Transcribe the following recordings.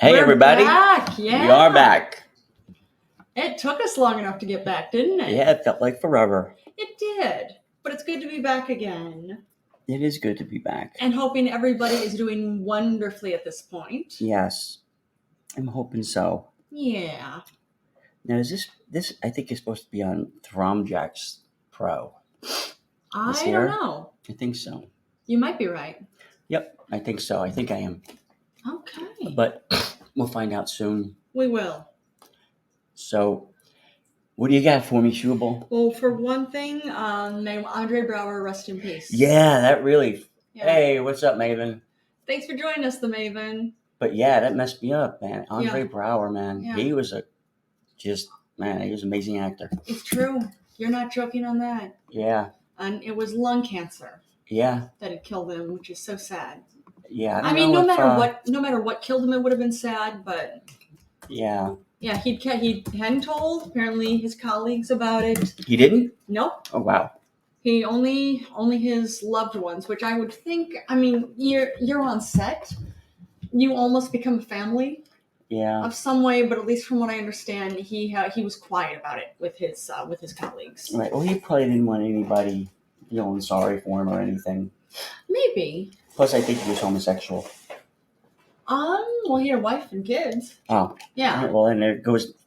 Hey, We're everybody. Back. Yeah. We are back. It took us long enough to get back, didn't it? Yeah, it felt like forever. It did. But it's good to be back again. It is good to be back. And hoping everybody is doing wonderfully at this point. Yes. I'm hoping so. Yeah. Now, is this I think is supposed to be on Thromjack's Pro. I don't know. I think so. You might be right. Yep, I think so. I think I am. Okay. But we'll find out soon. We will. So, what do you got for me, Shubal? Well, for one thing, may Andre Braugher rest in peace. Yeah, that really... Yeah. Hey, what's up, Maven? Thanks for joining us, the Maven. But yeah, that messed me up, man. Andre Braugher, man. Yeah. He was he was an amazing actor. It's true. You're not joking on that. Yeah. And it was lung cancer. Yeah. That had killed him, which is so sad. Yeah. I mean, no matter what killed him, it would have been sad, but yeah. Yeah, he hadn't told apparently his colleagues about it. He didn't? Nope. Oh wow. He only his loved ones, which I would think. I mean, you're on set, you almost become a family. Yeah. Of some way, but at least from what I understand, he was quiet about it with his colleagues. Right. Well, he probably didn't want anybody feeling sorry for him or anything. Maybe. Plus, I think he was homosexual. Well, he had a wife and kids. Oh. Yeah. Right, well, then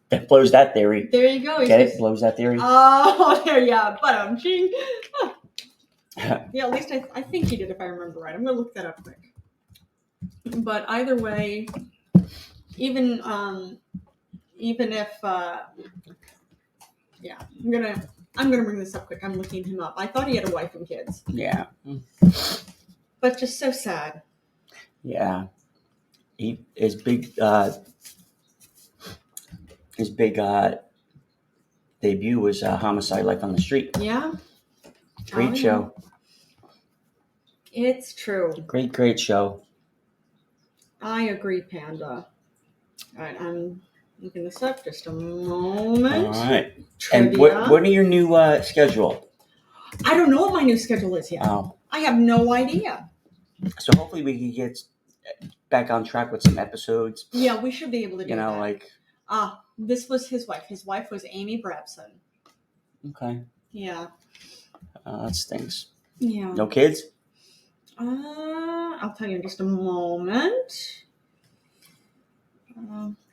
that blows that theory. There you go. Get it? Blows that theory? Oh, there, yeah. But ching. Yeah, at least I think he did, if I remember right. I'm gonna look that up quick. But either way, even if yeah, I'm gonna bring this up quick. I'm looking him up. I thought he had a wife and kids. Yeah. But just so sad. Yeah. His big debut was Homicide: Life on the Street. Yeah. Great show. It's true. Great show. I agree, Panda. All right, I'm looking this up. Just a moment. All right. Trivia. And what are your new schedule? I don't know what my new schedule is yet. Oh. I have no idea. So hopefully we can get back on track with some episodes. Yeah, we should be able to do that. This was his wife. His wife was Amy Brabson. Okay. Yeah. That stinks. Yeah. No kids? I'll tell you in just a moment.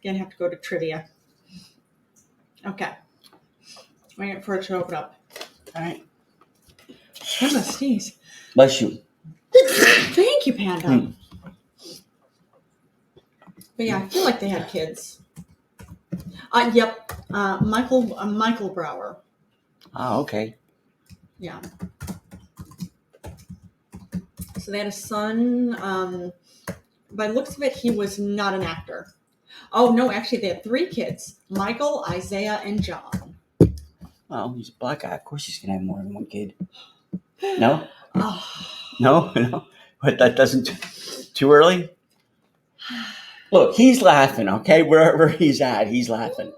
Again, have to go to trivia. Okay. Waiting for it to open up. All right. I'm gonna sneeze. Bless you. Thank you, Panda. But yeah, I feel like they had kids. Yep. Michael Braugher. Oh, okay. Yeah. So they had a son. By the looks of it, he was not an actor. Oh, no, actually, they had 3 kids. Michael, Isaiah, and John. Well, he's a black guy. Of course he's going to have more than one kid. No? Oh. No? But that doesn't... Too early? Look, he's laughing, okay? Wherever he's at, he's laughing.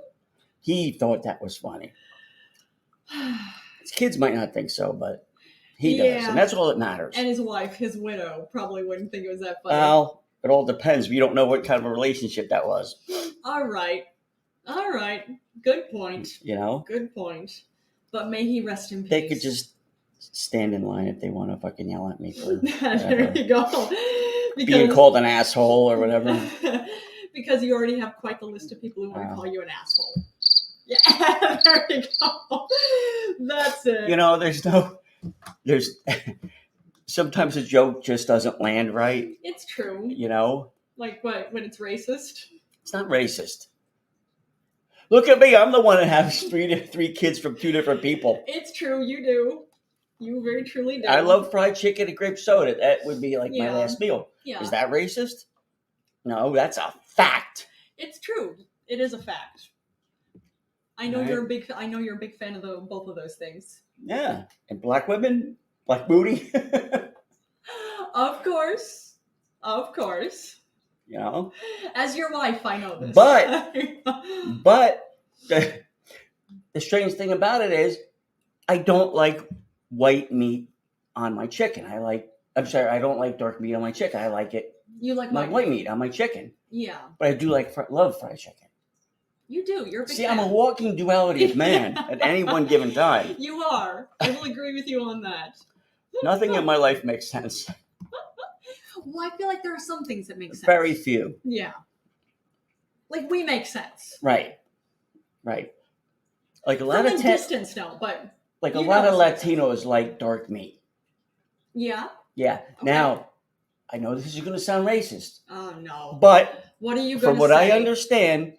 He thought that was funny. His kids might not think so, but he does. And that's all that matters. And his wife, his widow, probably wouldn't think it was that funny. Well, it all depends. We don't know what kind of a relationship that was. All right. Good point. You know? Good point. But may he rest in peace. They could just stand in line if they want to fucking yell at me for there you go. Being called an asshole or whatever. Because you already have quite the list of people who want to call you an asshole. Yeah, there you go. That's it. You know, there's sometimes a joke just doesn't land right. It's true. You know? Like what, when it's racist? It's not racist. Look at me. I'm the one that has three kids from 2 different people. It's true. You do. You very truly do. I love fried chicken and grape soda. That would be like my last meal. Yeah. Is that racist? No, that's a fact. It's true. It is a fact. I know you're a big fan of both of those things. Yeah. And black women, black booty. Of course. You know? As your wife, I know this. But the strange thing about it is I don't like white meat on my chicken. I don't like dark meat on my chicken. I like it You like my white meat on my chicken. Yeah. But I do love fried chicken. You do. You're a big See, fan. I'm a walking duality of man at any one given time. You are. I will agree with you on that. Nothing in my life makes sense. Well, I feel like there are some things that make sense. Very few. Yeah. Like we make sense. Right. Like a lot From of a distance, no, but like a lot of Latinos like dark meat. Yeah. Yeah. Okay. Now, I know this is going to sound racist. Oh no. But what are you going to say? From what I understand,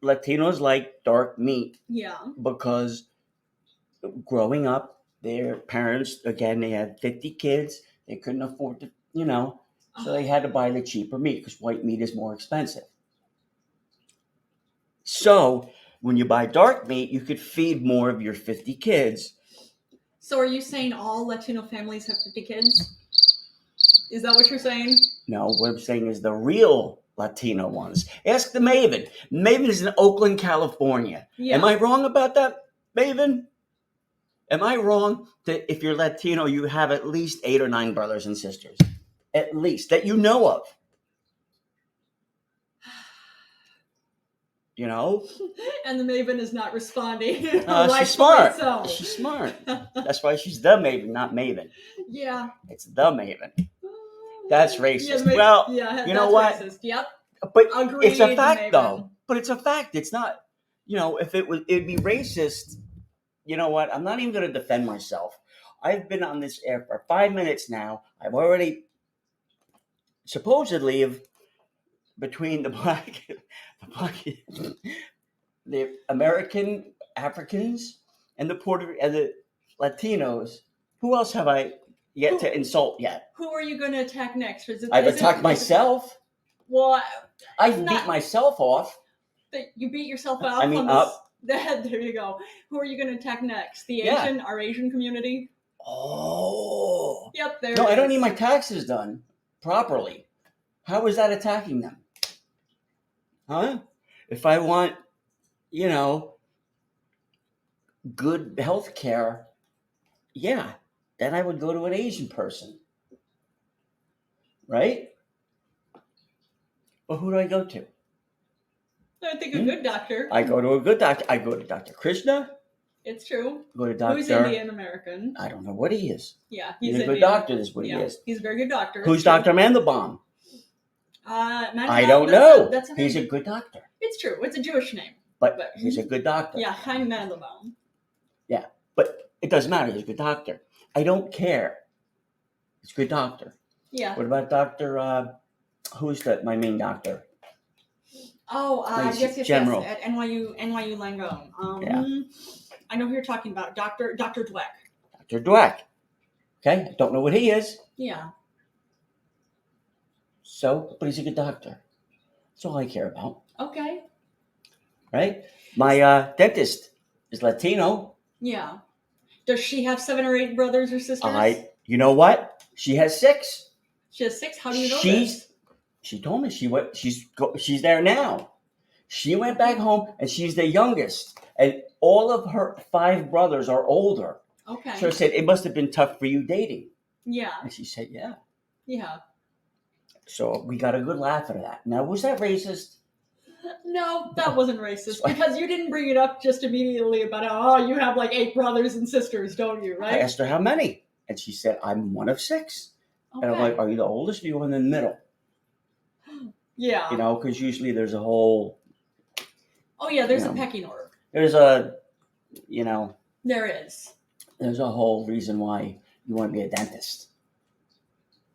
Latinos like dark meat. Yeah. Because growing up, their parents, again, they had 50 kids. They couldn't afford to, so they had to buy the cheaper meat because white meat is more expensive. So when you buy dark meat, you could feed more of your 50 kids. So are you saying all Latino families have 50 kids? Is that what you're saying? No, what I'm saying is the real Latino ones. Ask the Maven. Maven is in Oakland, California. Yeah. Am I wrong about that, Maven? Am I wrong that if you're Latino, you have at least 8 or 9 brothers and sisters? At least, that you know of. And the Maven is not responding. She's smart. So. She's smart. That's why she's the Maven, not Maven. Yeah. It's the Maven. That's racist. Yeah, well, yeah, you know what? Racist. Yep. But Agreed, it's a fact, Maven. though. But it's a fact. It's not. If it'd be racist. You know what? I'm not even going to defend myself. I've been on this air for 5 minutes now. I've already supposedly between the American Africans and the Latinos. Who else have I yet to insult yet? Who are you going to attack next? I've attacked myself. Well, I've beat myself off. You beat yourself up. I mean, up. There you go. Who are you going to attack next? The Asian, our Asian community? Oh. Yep, there No, I don't need my taxes done properly. How is that attacking them? Huh? If I want, good health care, then I would go to an Asian person. Right? Well, who do I go to? I think a good doctor. I go to a good doctor. I go to Dr. Krishna. It's true. Go to Dr. Who's Indian American? I don't know what he is. Yeah, he's a good doctor. That's what he is. He's a very good doctor. Who's Dr. Mandelbaum? I don't know. He's a good doctor. It's true. It's a Jewish name. But he's a good doctor. Yeah, Chaim Mandelbaum. Yeah, but it doesn't matter. He's a good doctor. I don't care. He's a good doctor. Yeah. What about Dr. Who's my main doctor? Oh, yes, General. At NYU Langone. I know who you're talking about. Dr. Dweck. Dr. Dweck. Okay, I don't know what he is. Yeah. So, but he's a good doctor. That's all I care about. Okay. Right? My dentist is Latino. Yeah. Does she have 7 or 8 brothers or sisters? You know what? She has 6. She has 6? How do you know this? She told me she's there now. She went back home and she's the youngest. And all of her 5 brothers are older. Okay. So I said, it must have been tough for you dating. Yeah. And she said, yeah. Yeah. So we got a good laugh out of that. Now, was that racist? No, that wasn't racist. Because you didn't bring it up just immediately about, you have like 8 brothers and sisters, don't you, right? I asked her how many. And she said, I'm one of 6. Okay. And I'm like, are you the oldest or are you in the middle? Yeah. Because usually there's a whole... Oh, yeah, there's a pecking order. There's a, There is. There's a whole reason why you want to be a dentist.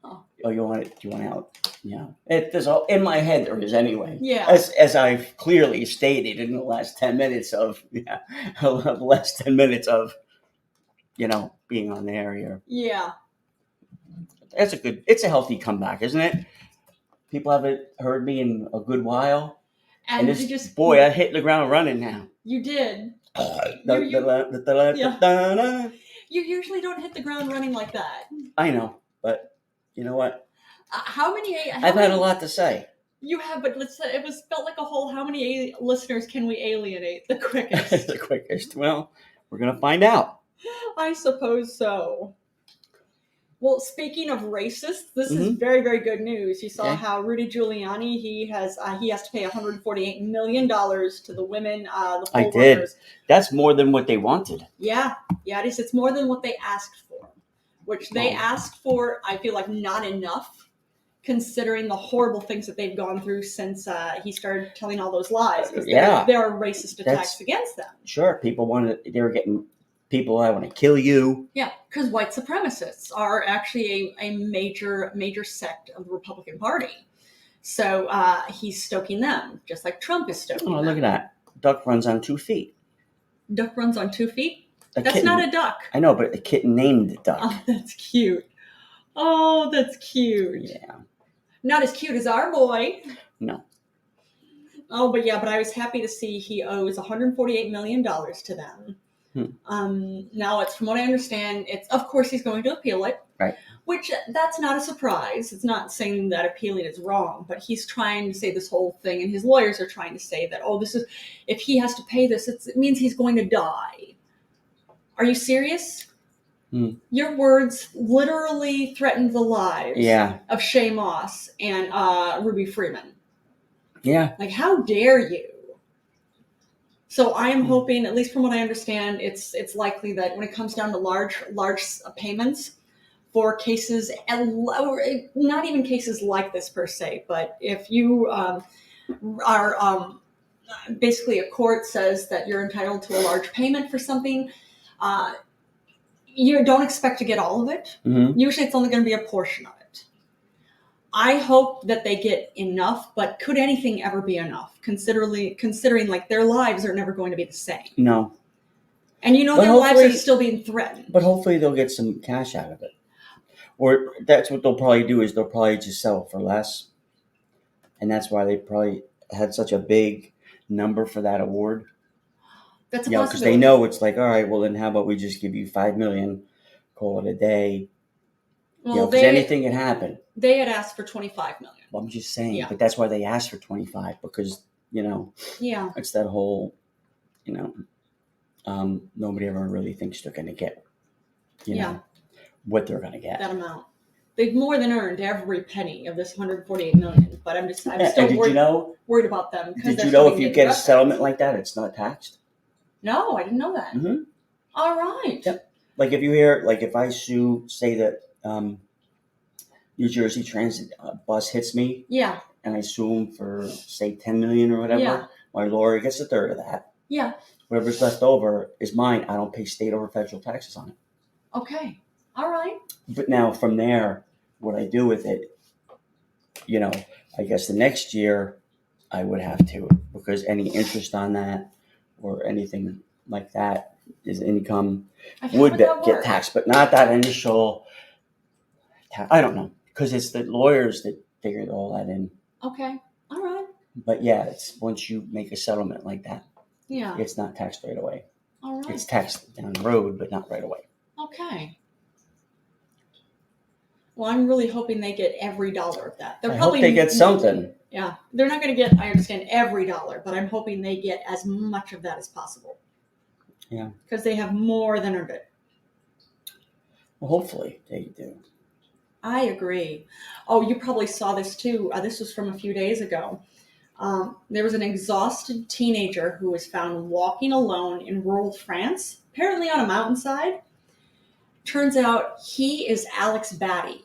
Oh. Oh, you want out? In my head there is anyway. Yeah. As I've clearly stated in the last 10 minutes of, being on the air here. Yeah. It's a healthy comeback, isn't it? People haven't heard me in a good while. And I hit the ground running now. You did. You usually don't hit the ground running like that. I know, but you know what? I've had a lot to say. You have, but it felt like a whole. How many listeners can we alienate the quickest? The quickest. Well, we're gonna find out. I suppose so. Well, speaking of racists, this is Mhm. very, very good news. You saw Okay. how Rudy Giuliani he has to pay $148 million to the women, the I poll did. workers. That's more than what they wanted. Yeah, it is. It's more than what they asked for, which they Wow. asked for. I feel like not enough, considering the horrible things that they've gone through since he started telling all those lies. Because Yeah. there are racist attacks against them. Sure, they were getting people that want to kill you. Yeah, because white supremacists are actually a major sect of the Republican Party. So he's stoking them, just like Trump is stoking them. Oh, look at that. Duck runs on 2 feet. Duck runs on 2 feet? That's kitten. not a duck. I know, but a kitten named the duck. Oh, that's cute. Oh, that's cute. Yeah. Not as cute as our boy. No. Oh, but I was happy to see he owes $148 million to them. Now, it's from what I understand, it's of course he's going to appeal it. Right. Which, that's not a surprise. It's not saying that appealing is wrong, but he's trying to say this whole thing, and his lawyers are trying to say that, if he has to pay this, it means he's going to die. Are you serious? Your words literally threatened the lives of Shay Moss and Ruby Freeman. Yeah. Like, how dare you? So I am hoping, at least from what I understand, it's likely that when it comes down to large payments for cases, not even cases like this per se, but if you are basically a court says that you're entitled to a large payment for something, you don't expect to get all of it. Mm-hmm. Usually it's only going to be a portion of it. I hope that they get enough, but could anything ever be enough? Considering like their lives are never going to be the same. No. And their lives are still being threatened. But hopefully they'll get some cash out of it. Or that's what they'll probably do, is they'll probably just sell it for less. And that's why they probably had such a big number for that award. That's a possibility. Because they know it's like, all right, well then how about we just give you $5 million, call it a day. Well, because anything can happen. They had asked for $25 million. Well, I'm just saying, but that's why they asked for 25, because it's that whole, nobody ever really thinks they're going to get, what they're going to get. That amount. They've more than earned every penny of this $148 million. But I'm still worried about them. Did you know if you get a settlement like that, it's not taxed? No, I didn't know that. Mm-hmm. All right. Yep. Like if you hear, like if I say that New Jersey Transit bus hits me, and I sue them for say $10 million or whatever, my lawyer gets a third of that. Yeah. Whatever's left over is mine. I don't pay state or federal taxes on it. Okay. All right. But now from there, what I do with it, I guess the next year I would have to, because any interest on that or anything like that is income would get taxed, but not that initial tax. I don't know, because it's the lawyers that figured all that in. Okay. All right. But it's once you make a settlement like that, it's not taxed right away. All right. It's taxed down the road, but not right away. Okay. Well, I'm really hoping they get every dollar of that. I hope they get something. Yeah. They're not going to get, I understand, every dollar, but I'm hoping they get as much of that as possible. Yeah. Because they have more than earned it. Well, hopefully they do. I agree. Oh, you probably saw this too. This was from a few days ago. There was an exhausted teenager who was found walking alone in rural France, apparently on a mountainside. Turns out he is Alex Batty.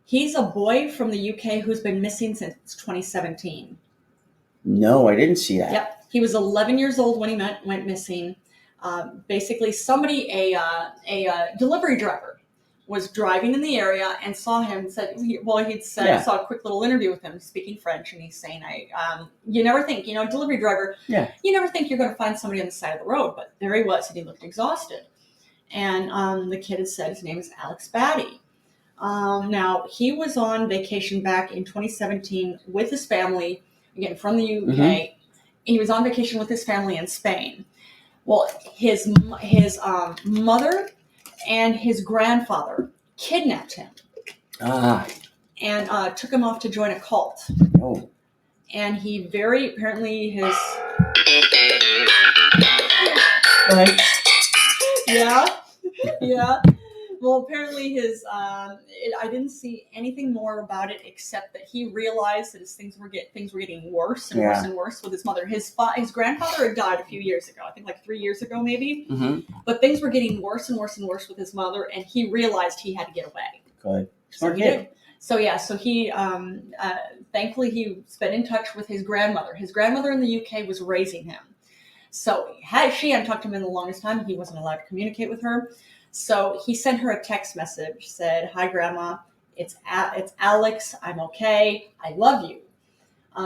He's a boy from the UK who's been missing since 2017. No, I didn't see that. Yep. He was 11 years old when he went missing. Basically, a delivery driver was driving in the area and saw him. Saw a quick little interview with him speaking French, and he's saying, you never think, delivery driver, you never think you're going to find somebody on the side of the road, but there he was, and he looked exhausted. And the kid had said his name is Alex Batty. Now, he was on vacation back in 2017 with his family, again, from the UK. Mm-hmm. He was on vacation with his family in Spain. Well, his mother and his grandfather kidnapped him. And took him off to join a cult. Oh. And he apparently his... Right. Yeah. Well, apparently his I didn't see anything more about it except that he realized that as things were getting worse and worse and worse with his mother. His grandfather had died a few years ago. I think like 3 years ago, maybe. Mm-hmm. But things were getting worse and worse and worse with his mother, and he realized he had to get away. Good. Smart kid. So he thankfully he's been in touch with his grandmother. His grandmother in the UK was raising him. So she hadn't talked to him in the longest time. He wasn't allowed to communicate with her. So he sent her a text message, said, "Hi, Grandma. It's Alex. I'm okay. I love you."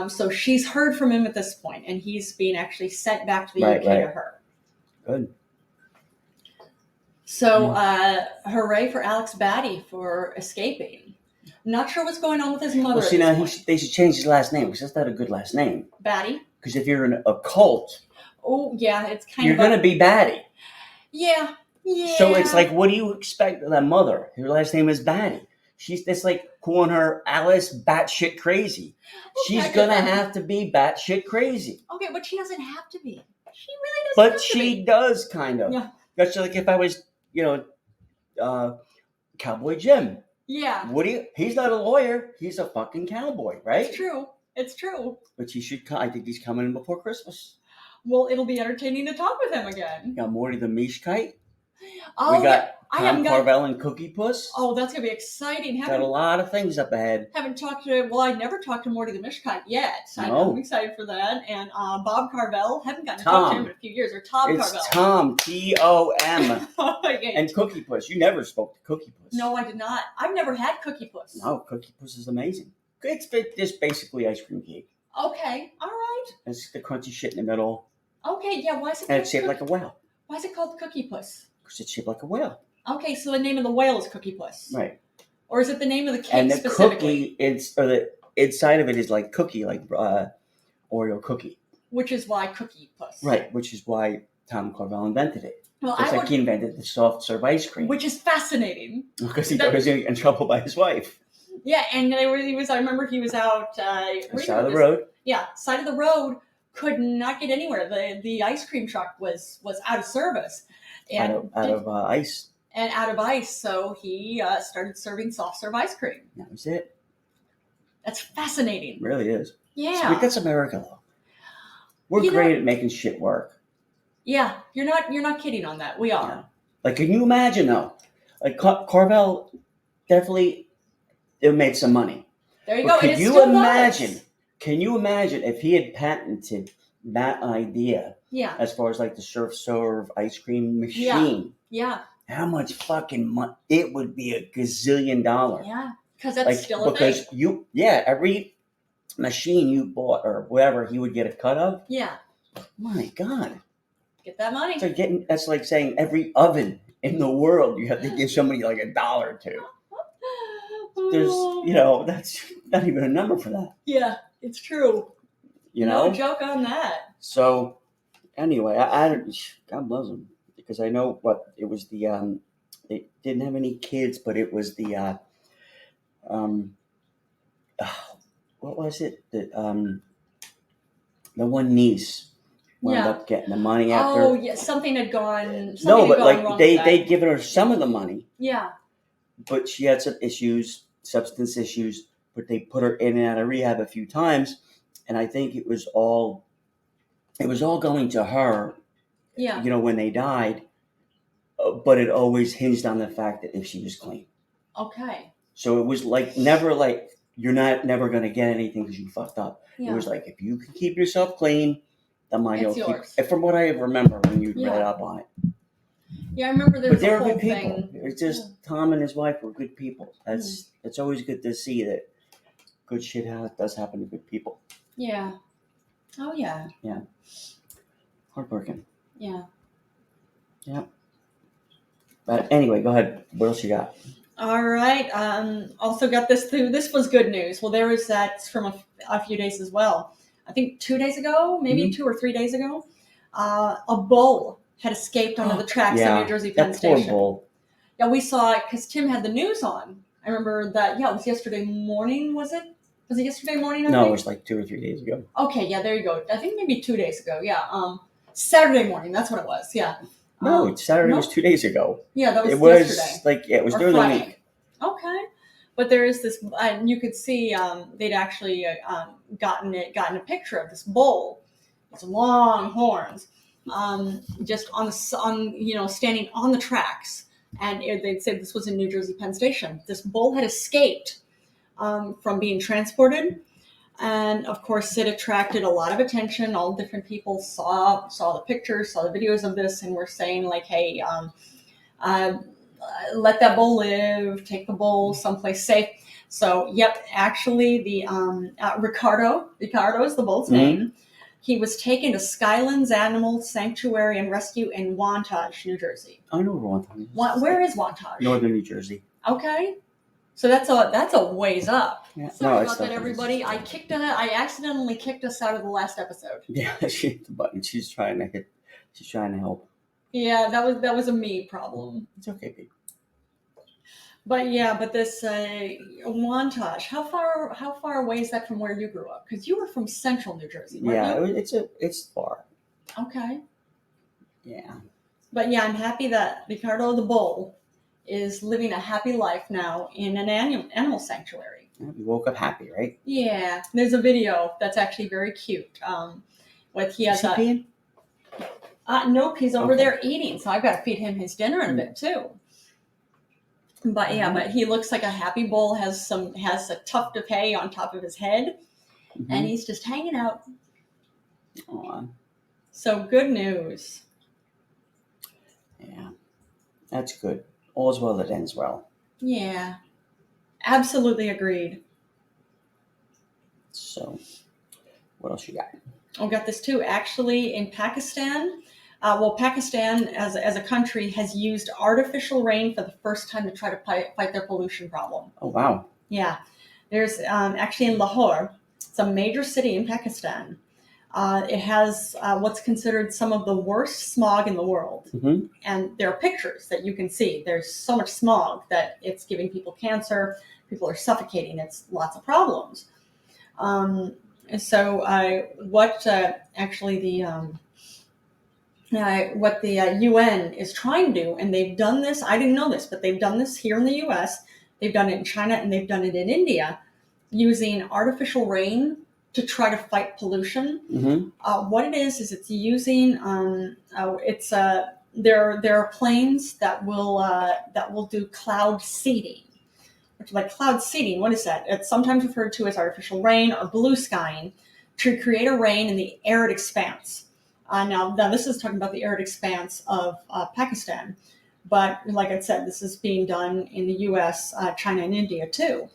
So she's heard from him at this point, and he's being actually sent back to the UK to her. Good. So hooray for Alex Batty for escaping. Not sure what's going on with his mother. Well, see, now they should change his last name because that's not a good last name. Batty. Because if you're in a cult, oh yeah, it's kind you're of going to be Batty. Yeah. Yeah. So it's like, what do you expect of that mother? Her last name is Batty. It's like calling her Alice batshit crazy. Okay, She's gonna have to be batshit crazy. Okay, but she doesn't have to be. She really doesn't. But have she to be. does kind of. Yeah. That's like if I was, Cowboy Jim. Yeah. He's not a lawyer. He's a fucking cowboy, right? It's true. It's true. But he should. I think he's coming in before Christmas. Well, it'll be entertaining to talk with him again. We got Morty the Meeshkite. Oh, we got Tom Carvel and Cookiepuss. Oh, that's gonna be exciting. Got a lot of things up ahead. I never talked to Morty the Mishkite yet. No. I'm excited for that. And Bob Carvel, haven't gotten to talk to him in a few years. Or Tom Carvel. It's Tom, Tom. And Cookiepuss. You never spoke to Cookiepuss. No, I did not. I've never had Cookiepuss. No, Cookiepuss is amazing. It's just basically ice cream cake. Okay, all right. It's the crunchy shit in the middle. Okay, yeah. Why is it? And it's shaped like a whale. Why is it called Cookiepuss? Because it's shaped like a whale. Okay, so the name of the whale is Cookiepuss. Right. Or is it the name of the cake and the specifically? the inside of it is like cookie, like Oreo cookie. Which is why Cookiepuss. Right, which is why Tom Carvel invented it. Well, he invented the soft serve ice cream. Which is fascinating. Because he thought he was going to get in trouble by his wife. Yeah, and I remember he was out... side of the road. Yeah, side of the road, could not get anywhere. The ice cream truck was out of service. And out of ice. And out of ice, so he started serving soft serve ice cream. That was it. That's fascinating. It really is. Yeah. That's America, though. We're great at making shit work. Yeah, you're not kidding on that. We are. Yeah. Like, can you imagine though? Like Carvel definitely made some money. There you go. Can you imagine if he had patented that idea? Yeah. As far as like the serve ice cream machine. Yeah. How much fucking money? It would be $1 gazillion. Yeah. Because that's still a thing. Because every machine you bought or whatever he would get a cut of. Yeah. My God. Get that money. That's like saying every oven in the world you have to give somebody like $1 to. There's, that's not even a number for that. Yeah, it's true. No joke on that. So, anyway, I God bless them, because I know what it was. They didn't have any kids, but it was the what was it? The one niece wound up getting the money after. Oh yeah, something had gone. They'd given her some of the money. Yeah. But she had some substance issues. But they put her in and out of rehab a few times, and I think it was all going to her. Yeah. When they died, but it always hinged on the fact that if she was clean. Okay. So it was never like you're never going to get anything because you fucked up. Yeah. It was like if you can keep yourself clean, the money will yours. keep. From what I remember when you read up on it. Yeah, I remember there was But a whole they're good people. thing. It's just Tom and his wife were good people. It's always good to see that good shit does happen to good people. Yeah. Oh yeah. Yeah. Heartbreaking. Yeah. Yeah. But anyway, go ahead. What else you got? All right. Also got this too. This was good news. Well, there was that from a few days as well. I think 2 days ago, maybe 2 or 3 days ago, a bull had escaped onto the tracks of New Jersey Penn Station. Poor bull. Yeah, we saw it because Tim had the news on. I remember that. Yeah, it was yesterday morning. Was it? Was it yesterday morning? No, it was like 2 or 3 days ago. Okay, yeah, there you go. I think maybe 2 days ago. Yeah, Saturday morning. That's what it was. Yeah. No, Saturday was 2 days ago. Yeah, that was It was yesterday. it was Or during Friday. the week. Okay. But there is this, and you could see they'd actually gotten a picture of this bull, its long horns, just on standing on the tracks, and they'd said this was in New Jersey Penn Station. This bull had escaped from being transported, and of course it attracted a lot of attention. All different people saw the pictures, saw the videos of this, and were saying like, "Hey, let that bull live. Take the bull someplace safe." So, yep, actually, the Ricardo is the bull's name. He was taken to Skylands Animal Sanctuary and Rescue in Wantage, New Jersey. I know where Wantage is. Where is Wantage? Northern New Jersey. Okay, so that's a ways up. Yeah. Sorry about that, everybody. I accidentally kicked us out of the last episode. Yeah, she hit the button. She's trying to help. Yeah, that was a me problem. It's okay, babe. But this Wantage, how far away is that from where you grew up? Because you were from Central New Jersey, weren't you? It's far. Okay. Yeah. But yeah, I'm happy that Ricardo the bull is living a happy life now in an animal sanctuary. Yeah, we woke up happy, right? Yeah, there's a video that's actually very cute. With he has peeing? Nope, he's over there eating, so I've got to feed him his dinner in a bit too. But yeah, but he looks like a happy bull. Has a tuft of hay on top of his head, and he's just hanging out. Aww. So good news. Yeah, that's good. All's well that ends well. Yeah, absolutely agreed. So, what else you got? I got this too. Actually, in Pakistan, Pakistan as a country has used artificial rain for the first time to try to fight their pollution problem. Oh, wow. Yeah. There's actually in Lahore, it's a major city in Pakistan. It has what's considered some of the worst smog in the world. Mm-hmm. And there are pictures that you can see. There's so much smog that it's giving people cancer. People are suffocating. It's lots of problems. And so what the UN is trying to do, and they've done this, I didn't know this, but they've done this here in the US, they've done it in China, and they've done it in India, using artificial rain to try to fight pollution. Mm-hmm. What it is it's using, there are planes that will do cloud seeding. Like cloud seeding, what is that? It's sometimes referred to as artificial rain or blue skying, to create a rain in the arid expanse. Now this is talking about the arid expanse of Pakistan, but like I said, this is being done in the U.S., China, and India too.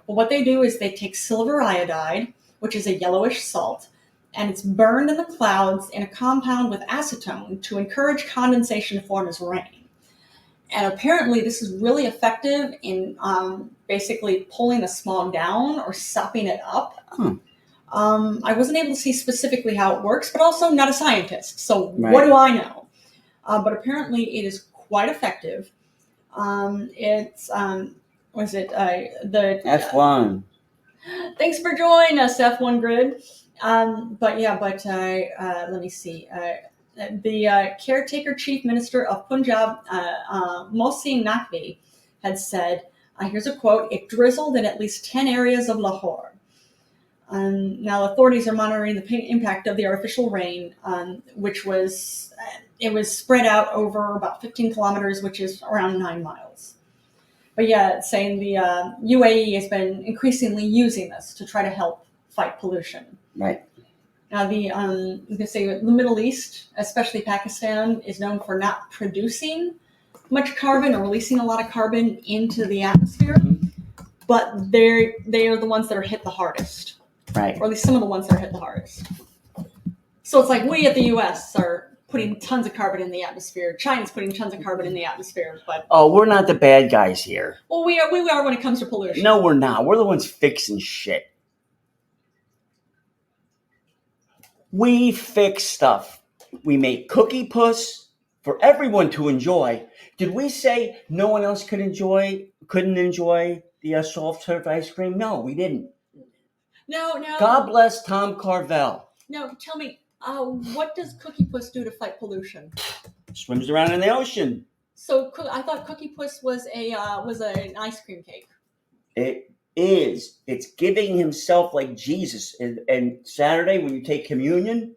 But what they do is they take silver iodide, which is a yellowish salt, and it's burned in the clouds in a compound with acetone to encourage condensation to form as rain. And apparently this is really effective in basically pulling the smog down or sopping it up. I wasn't able to see specifically how it works, but also not a scientist. So What do I know? But apparently it is quite effective. It's, was it the... F1. Thanks for joining us, F1 Grid. Let me see. The caretaker chief minister of Punjab, Mohsin Naqvi, had said, here's a quote, "It drizzled in at least 10 areas of Lahore." Now, authorities are monitoring the impact of the artificial rain, which was spread out over about 15 kilometers, which is around 9 miles. But yeah, it's saying the UAE has been increasingly using this to try to help fight pollution. Right. Now, the Middle East, especially Pakistan, is known for not producing much carbon or releasing a lot of carbon into the atmosphere, but they are the ones that are hit the hardest. Right. Or at least some of the ones that are hit the hardest. So it's like we at the U.S. are putting tons of carbon in the atmosphere. China's putting tons of carbon in the atmosphere, but we're not the bad guys here. Well, we are when it comes to pollution. No, we're not. We're the ones fixing shit. We fix stuff. We make Cookiepuss for everyone to enjoy. Did we say no one else couldn't enjoy the soft serve ice cream? No, we didn't. No. God bless Tom Carvel. No, tell me, what does Cookiepuss do to fight pollution? Swims around in the ocean. So I thought Cookiepuss was an ice cream cake. It is. It's giving himself like Jesus. And Saturday, when you take communion,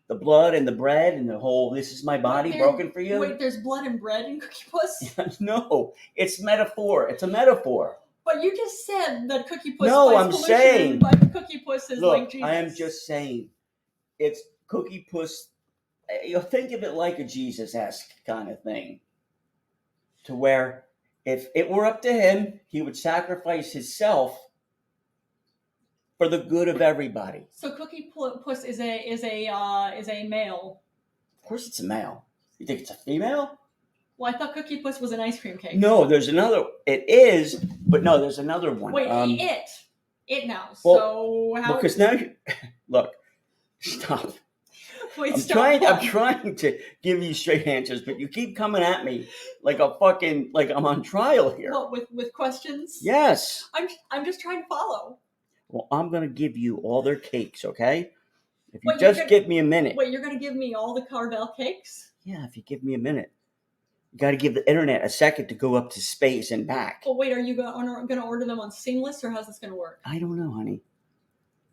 the blood and the bread and the whole, this is my body broken for you. Wait, there's blood and bread in Cookiepuss? No, it's metaphor. It's a metaphor. But you just said that Cookiepuss. No, I'm saying. Cookiepuss is Look, like Jesus. I am just saying. It's Cookiepuss. You'll think of it like a Jesus-esque kind of thing. To where, if it were up to him, he would sacrifice himself for the good of everybody. So Cookiepuss is a male. Of course, it's a male. You think it's a female? Well, I thought Cookiepuss was an ice cream cake. No, there's another. It is, but no, there's another one. Wait, it now. Well, so how? Because now you look. Stop. Wait, I'm trying to give you straight answers, but you keep coming at me like I'm on trial here. What, with questions? Yes. I'm just trying to follow. Well, I'm gonna give you all their cakes, okay? If you Wait, give me a minute. Wait, you're gonna give me all the Carvel cakes? Yeah, if you give me a minute. You got to give the internet a second to go up to space and back. Well, wait, are you going to order them on Seamless, or how's this going to work? I don't know, honey.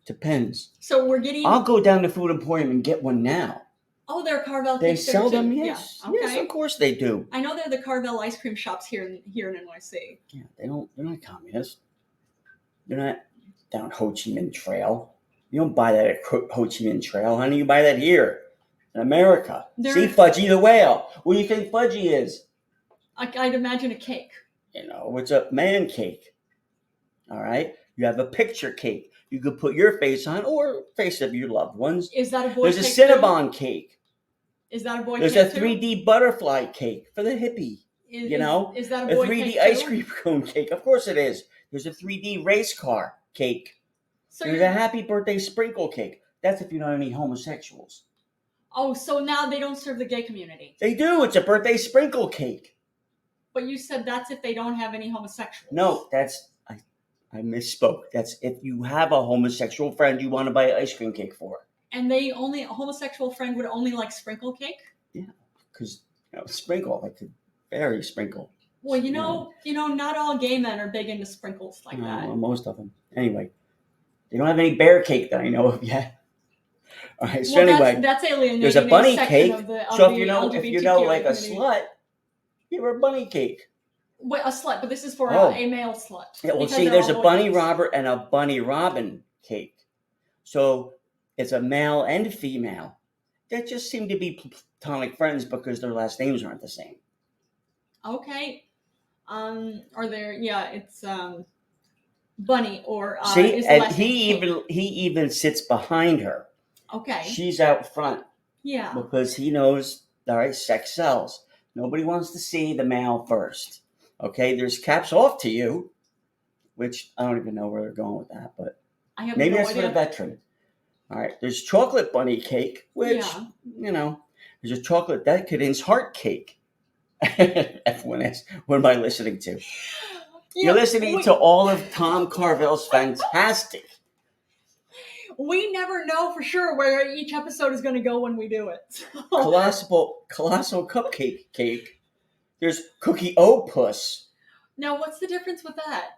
Depends. So we're getting. I'll go down to Food Emporium and get one now. Oh, they're Carvel They cakes. sell there them, too. yes. Yeah. Okay. Yes, of course they do. I know they're the Carvel ice cream shops here in NYC. Yeah, they're not communists. They're not down Ho Chi Minh Trail. You don't buy that at Ho Chi Minh Trail, honey. You buy that here in America. See Fudgy the Whale. What do you think Fudgy is? I'd imagine a cake. You know, it's a man cake. All right? You have a picture cake. You could put your face on or face of your loved ones. Is that a boy There's cake? There's a Cinnabon cake. Is that a boy There's cake? There's a 3D butterfly cake for the hippie. Is that a boy 3D cake ice too? cream cone cake. Of course it is. There's a 3D race car cake. So There's a happy birthday sprinkle cake. That's if you know any homosexuals. Oh, so now they don't serve the gay community. They do. It's a birthday sprinkle cake. But you said that's if they don't have any homosexuals. No, I misspoke. That's if you have a homosexual friend you want to buy an ice cream cake for. And a homosexual friend would only like sprinkle cake? Yeah, because sprinkle, like a berry sprinkle. Well, you know, not all gay men are big into sprinkles like that. Well, most of them. Anyway, they don't have any bear cake that I know of yet. All right. So anyway, that's alienating. There's a bunny cake. So if you know like a slut, give her a bunny cake. Wait, a slut, but this is for a male slut. Yeah, well, see, there's a Bunny Robert and a Bunny Robin cake. So it's a male and female. They just seem to be platonic friends because their last names aren't the same. Okay. Are there? Yeah, it's Bunny or see, and he even sits behind her. Okay. She's out front. Yeah. Because he knows, all right, sex sells. Nobody wants to see the male first. Okay, there's caps off to you, which I don't even know where they're going with that, but I have maybe no that's idea. for the veteran. All right, there's chocolate bunny cake, which, there's a chocolate decadence heart cake. Everyone asks, what am I listening to? You're listening to all of Tom Carvel's fantastic. We never know for sure where each episode is going to go when we do it. Colossal cupcake cake. There's Cookiepuss. Now, what's the difference with that?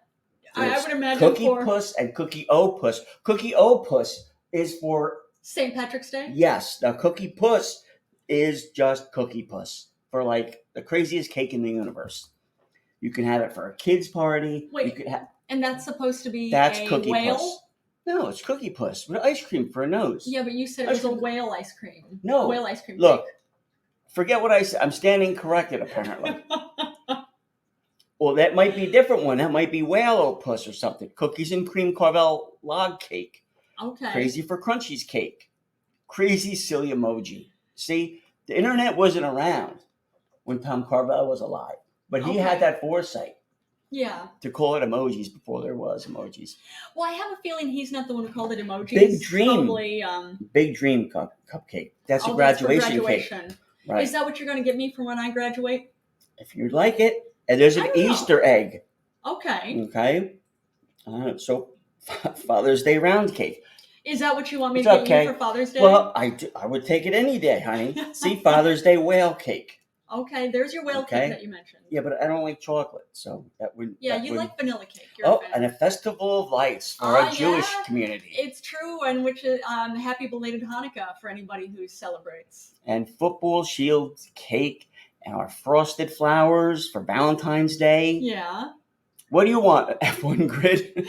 I would imagine Cookiepuss and Cookiepuss. Cookiepuss is for St. Patrick's Day? Yes. Now, Cookiepuss is just Cookiepuss for like the craziest cake in the universe. You can have it for a kid's party. Wait, and that's supposed to be a Cookiepuss. whale? No, it's Cookiepuss with ice cream for a nose. Yeah, but you said it was a whale ice cream. No. Whale ice cream. Look, forget what I said. I'm standing corrected, apparently. Well, that might be a different one. That might be Whale-O-Puss or something. Cookies and cream Carvel log cake. Okay. Crazy for Crunchies cake. Crazy silly emoji. See, the internet wasn't around when Tom Carvel was alive. But he had that foresight. Yeah. To call it emojis before there was emojis. Well, I have a feeling he's not the one who called it emojis. Big Dream. Probably, Big Dream cupcake. That's a graduation cake. Right. Is that what you're going to get me for when I graduate? If you'd like it. And there's an Easter egg. Okay. Okay. So Father's Day round cake. Is that what you want me to get you for Father's Day? Well, I would take it any day, honey. See, Father's Day whale cake. Okay, there's your whale Okay. cake that you mentioned. Yeah, but I don't like chocolate, so that would. Yeah, that you would... like vanilla cake. You're a Oh, fan. and a festival of lights for our Jewish yeah. community. It's true, and which is happy belated Hanukkah for anybody who celebrates. And football shield cake and our frosted flowers for Valentine's Day. Yeah. What do you want? F1 grid?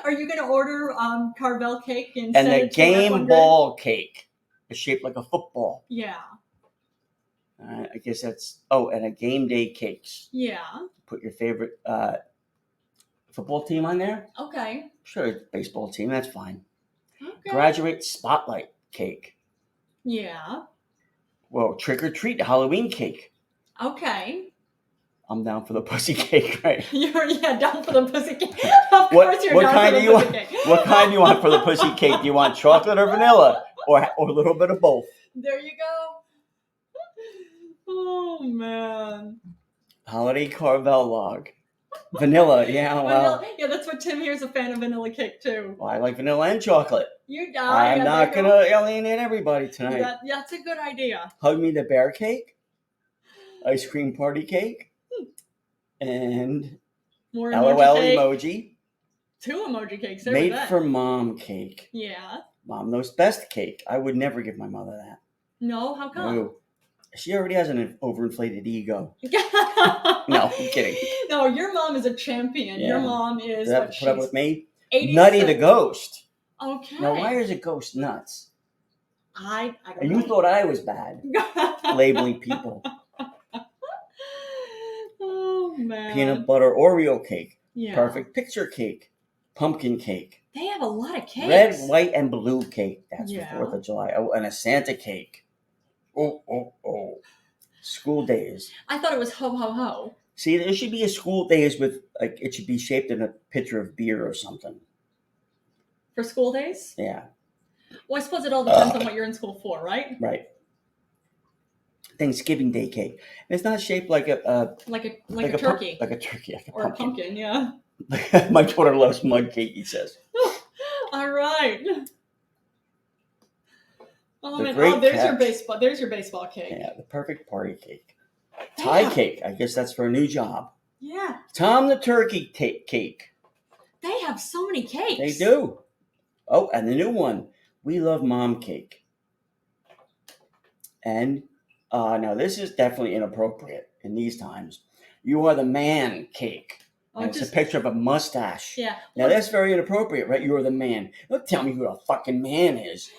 Are you going to order Carvel cake and And send the it to game F1 ball cake is shaped like a football. Yeah. I guess that's... Oh, and a game day cakes. Yeah. Put your favorite football team on there. Okay. Sure, baseball team. That's fine. Okay. Graduate spotlight cake. Yeah. Well, trick or treat Halloween cake. Okay. I'm down for the pussy cake, right? You're down for the pussy cake. Of course you're what down kind for do the you pussy want? cake. What kind do you want for the pussy cake? Do you want chocolate or vanilla, or a little bit of both? There you go. Oh man. Holiday Carvel log. Vanilla, yeah, well. Vanilla. Yeah, that's what Tim here's a fan of vanilla cake too. Well, I like vanilla and chocolate. You die. I'm not going to alienate everybody tonight. That's a good idea. Hug me the bear cake, ice cream party cake, and more LOL cake. emoji. 2 emoji cakes. Made for mom cake. Yeah. Mom knows best cake. I would never give my mother that. No, how come? No. She already has an overinflated ego. No, I'm kidding. No, your mom is a champion. Yeah. Your mom is. Does that have to put up with me? 86. Nutty the ghost. Okay. Now, why is a ghost nuts? I don't And know. you thought I was bad labeling people. Oh man. Peanut butter Oreo cake. Yeah. Perfect picture cake. Pumpkin cake. They have a lot of cakes. Red, white, and blue cake. That's Yeah. for 4th of July. Oh, and a Santa cake. Oh. School days. I thought it was ho ho ho. See, there should be a school days with, like, it should be shaped in a pitcher of beer or something. For school days? Yeah. Well, I suppose it all depends on what you're in school for, right? Right. Thanksgiving Day cake. And it's not shaped like a like a turkey. Like a turkey. Like a or pumpkin. a pumpkin, yeah. My daughter loves mud cake, he says. All right. Oh, man. Great There's catch. your baseball cake. Yeah, the perfect party cake. Tie cake. I guess that's for a new job. Yeah. Tom the turkey cake. They have so many cakes. They do. Oh, and the new one. We love mom cake. And now this is definitely inappropriate in these times. You are the man cake. Oh, And it's a picture of a mustache. Yeah. Now that's very inappropriate, right? You are the man. Don't tell me who the fucking man is.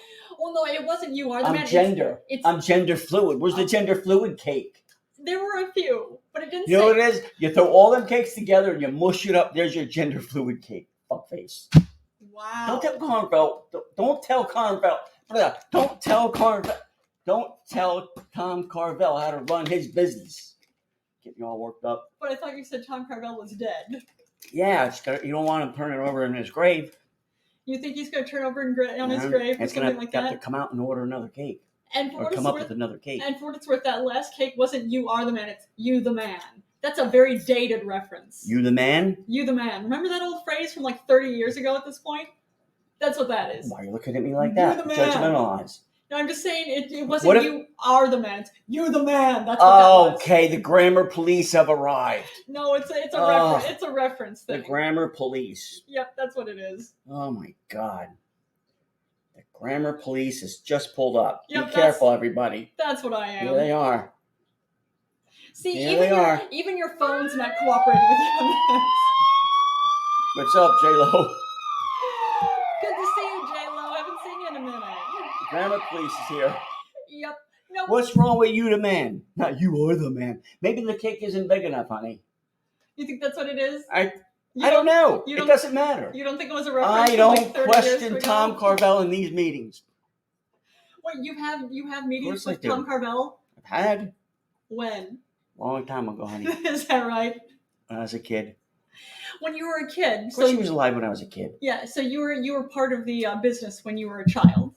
Well, no, it wasn't you are the man. I'm gender. I'm gender fluid. Where's the gender fluid cake? There were a few, but it didn't You know what it is? You throw all them cakes together and you mush it up. There's your gender fluid cake. Fuckface. Wow. Don't tell Carvel. Don't tell Carvel. Don't tell Carvel. Don't tell Tom Carvel how to run his business. Get me all worked up. But I thought you said Tom Carvel was dead. Yeah, you don't want him turning over in his grave. You think he's going to turn over on his grave or it's something gonna like have that? to come out and order another cake. And for Or what come it's up worth, with another cake. And for what it's worth, that last cake wasn't you are the man, it's you the man. That's a very dated reference. You the man? You the man. Remember that old phrase from like 30 years ago at this point? That's what that is. Why are you looking at me like that? You the man. Judgmental eyes. No, I'm just saying it wasn't you are the man. It's you the man. That's what that was. Okay, the grammar police have arrived. No, it's a reference. It's a reference thing. The grammar police. Yep, that's what it is. Oh my God. The grammar police has just pulled up. Yep, Be careful, everybody. That's what I am. Here they are. See, Here even your phone's not cooperating with you on this. What's up, J-Lo? Good to see you, J-Lo. Haven't seen you in a minute. Grammar police is here. Yep. No. What's wrong with you, the man? Not you are the man. Maybe the cake isn't big enough, honey. You think that's what it is? I don't know. It doesn't matter. You don't think it was a reference? I don't question Tom Carvel in these meetings. Wait, you have meetings with do. Tom Carvel? I've had. When? Long time ago, honey. Is that right? When I was a kid. When you were a kid. Of course, he was alive when I was a kid. Yeah, so you were part of the business when you were a child.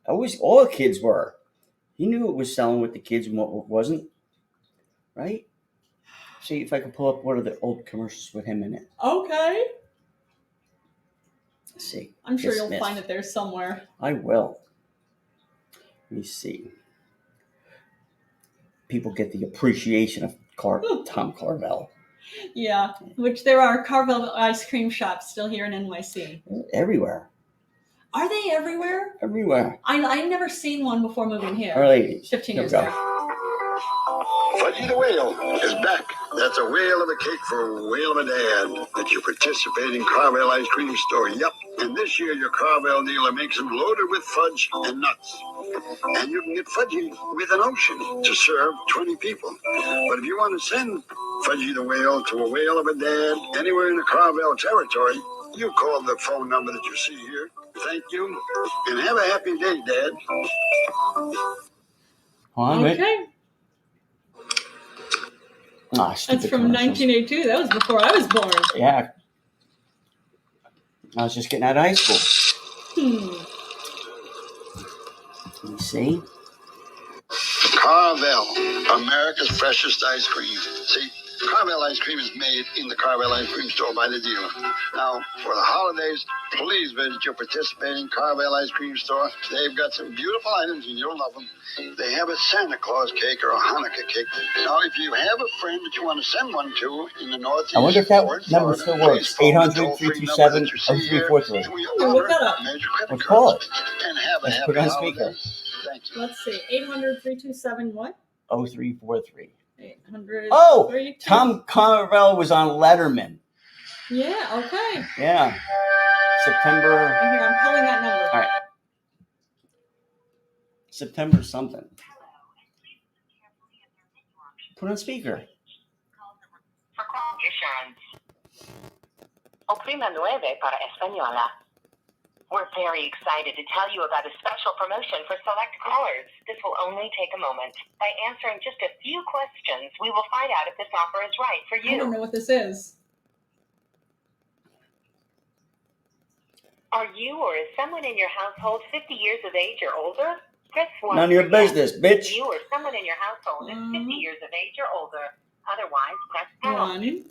All the kids were. He knew what was selling with the kids and what wasn't. Right? See if I can pull up one of the old commercials with him in it. Okay. Let's see. I'm sure you'll find it there somewhere. I will. Let me see. people get the appreciation of Tom Carvel. Yeah, which there are Carvel ice cream shops still here in NYC. Everywhere. Are they everywhere? Everywhere. I never seen one before moving here. Our ladies. 15 Here years we go. ago. Fudgy the Whale is back. That's a whale of a cake for a whale of a dad at your participating Carvel ice cream store. Yep. And this year, your Carvel dealer makes them loaded with fudge and nuts. And you can get Fudgy with an ocean to serve 20 people. But if you want to send Fudgy the Whale to a whale of a dad anywhere in the Carvel territory, you call the phone number that you see here. Thank you, and have a happy day, Dad. Okay. That's from 1982. That was before I was born. Yeah. I was just getting out of high school. Let me see. Carvel, America's freshest ice cream. See, Carvel ice cream is made in the Carvel ice cream store by the dealer. Now, for the holidays, please visit your participating Carvel ice cream store. They've got some beautiful items and you'll love them. They have a Santa Claus cake or a Hanukkah cake. Now, if you have a friend that you want to send one to in the Northeast, I wonder if that number still works. 800-327-0343. Look that up. Let's call it. And have a Let's happy put it on holiday. speaker. Thank you. Let's see. 800-327 what? 0343. 800. Oh, Tom Carvel was on Letterman. Yeah, okay. Yeah. September. Right here, I'm calling that number. All right. September something. Put on speaker. For quality assurance. Oprima 9 para Española. We're very excited to tell you about a special promotion for select callers. This will only take a moment. By answering just a few questions, we will find out if this offer is right for you. I don't know what this is. Are you or is someone in your household 50 years of age or older? Press 1. None of your business, bitch. You or someone in your household is 50 years of age or older. Otherwise, press pound. 1.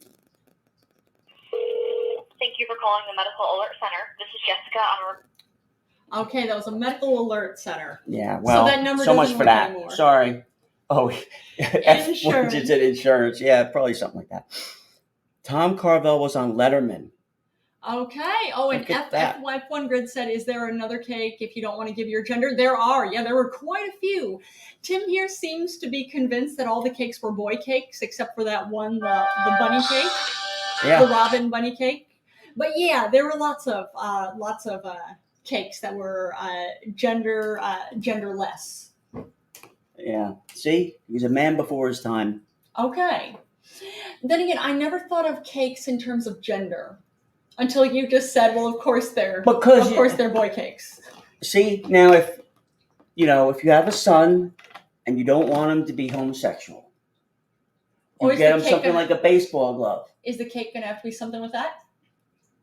Thank you for calling the Medical Alert Center. This is Jessica on Okay, that was a medical alert center. Yeah, well, so that number so much doesn't for work that. anymore. Sorry. Oh, Insurance. It said insurance. Yeah, probably something like that. Tom Carvel was on Letterman. Okay. Oh, and Look at that. F1 Grid said, is there another cake if you don't want to give your gender? There are. Yeah, there were quite a few. Tim here seems to be convinced that all the cakes were boy cakes, except for that one, the bunny cake, Yeah. the Robin bunny cake. But yeah, there were lots of cakes that were genderless. Yeah. See, he was a man before his time. Okay. Then again, I never thought of cakes in terms of gender until you just said, well, of course they're boy cakes. See, now if you have a son and you don't want him to be homosexual, you get him something like a baseball glove. Is the cake going to have to be something with that?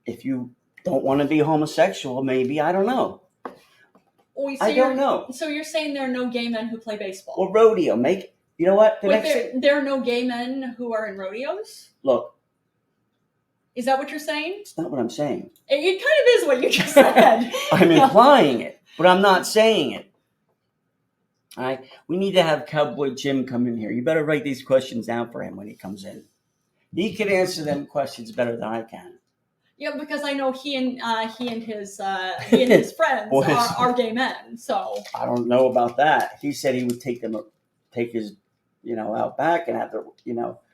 If you don't want to be homosexual, maybe, I don't know. Oh, so I don't know. So you're saying there are no gay men who play baseball? Or rodeo. You know what? There are no gay men who are in rodeos? Look. Is that what you're saying? It's not what I'm saying. It kind of is what you just said. I'm implying it, but I'm not saying it. All right? We need to have Cowboy Jim come in here. You better write these questions down for him when he comes in. He can answer them questions better than I can. Yeah, because I know he and his friends are gay men. So I don't know about that. He said he would take his out back and have to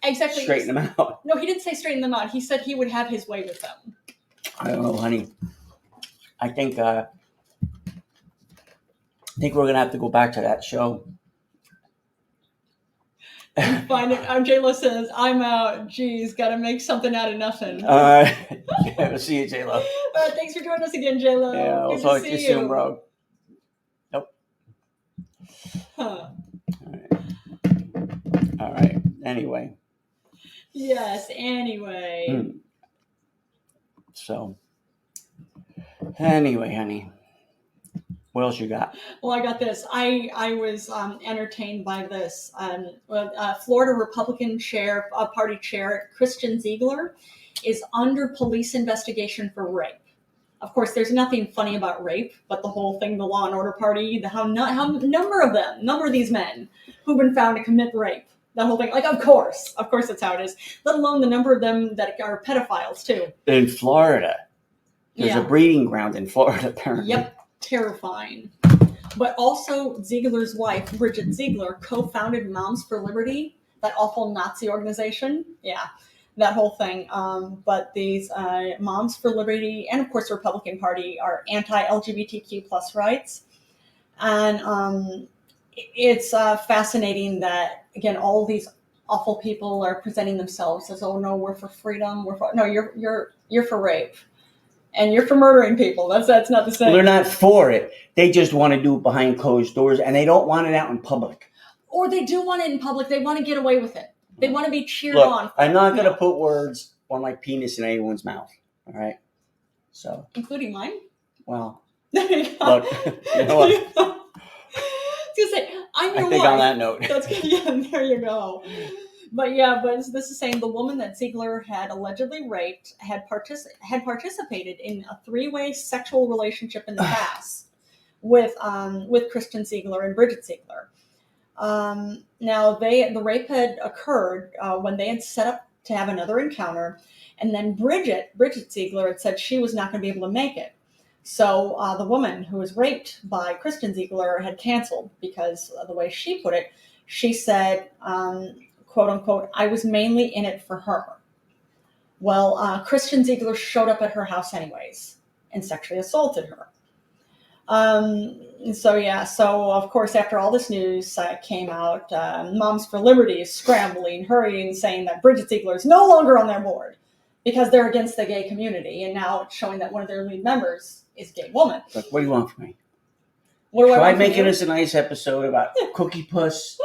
exactly straighten them out. No, he didn't say straighten them out. He said he would have his way with them. I don't know, honey. I think we're gonna have to go back to that show. Find it. J-Lo says, I'm out. Geez, got to make something out of nothing. All right. We'll see you, J-Lo. Thanks for joining us again, J-Lo. Yeah, we'll talk to you soon, bro. Nope. Huh. All right. Anyway. Yes, anyway. So, anyway, honey. What else you got? Well, I got this. I was entertained by this. Florida Republican Party Chair Christian Ziegler is under police investigation for rape. Of course, there's nothing funny about rape, but the whole thing, the Law and Order party, how number of these men who've been found to commit rape. That whole thing, like, of course that's how it is. Let alone the number of them that are pedophiles too. In Florida, there's a breeding ground in Florida, apparently. Yep, terrifying. But also, Ziegler's wife, Bridget Ziegler, co-founded Moms for Liberty, that awful Nazi organization. Yeah, that whole thing. But these Moms for Liberty and, of course, the Republican Party are anti-LGBTQ plus rights. And it's fascinating that, again, all these awful people are presenting themselves as, oh, no, we're for freedom. No, you're for rape. And you're for murdering people. That's not the same. Well, they're not for it. They just want to do it behind closed doors, and they don't want it out in public. Or they do want it in public. They want to get away with it. They want to be cheered on. I'm not going to put words or my penis in anyone's mouth. All right? So. Including mine? Well. There you go. Look, you know what? I was going to say, I'm your I think wife. on that note. That's good. Yeah, there you go. But this is saying the woman that Ziegler had allegedly raped had participated in a 3-way sexual relationship in the past with Christian Ziegler and Bridget Ziegler. Now the rape had occurred when they had set up to have another encounter, and then Bridget Ziegler had said she was not going to be able to make it. So the woman who was raped by Christian Ziegler had canceled because of the way she put it. She said, quote unquote, I was mainly in it for her. Well, Christian Ziegler showed up at her house anyways and sexually assaulted her. So of course, after all this news came out, Moms for Liberty is scrambling, hurrying, saying that Bridget Ziegler is no longer on their board because they're against the gay community. And now it's showing that one of their lead members is a gay woman. Look, what do you want from me? What do I Try want from making you? this a nice episode about Cookiepuss.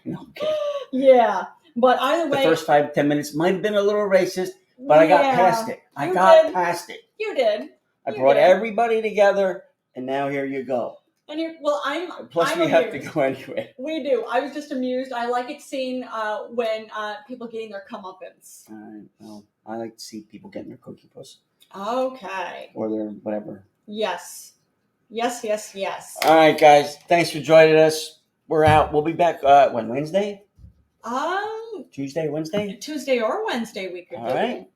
No, I'm kidding. Yeah, but either way, the first 5 to 10 minutes might have been a little racist, but I got past it. I got past it. You did. I brought everybody together, and now here you go. And I'm Plus, I'm we have amused. to go anyway. We do. I was just amused. I like it seeing when people getting their comeuppance. Well, I like to see people getting their Cookiepuss. Okay. Or their whatever. Yes. All right, guys. Thanks for joining us. We're out. We'll be back, when, Wednesday? Tuesday, Wednesday? Tuesday or Wednesday we could do. All right.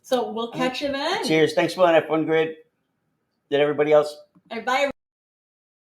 So we'll catch you then. Cheers. Thanks for that, F1 Grid. Did everybody else? All right, bye.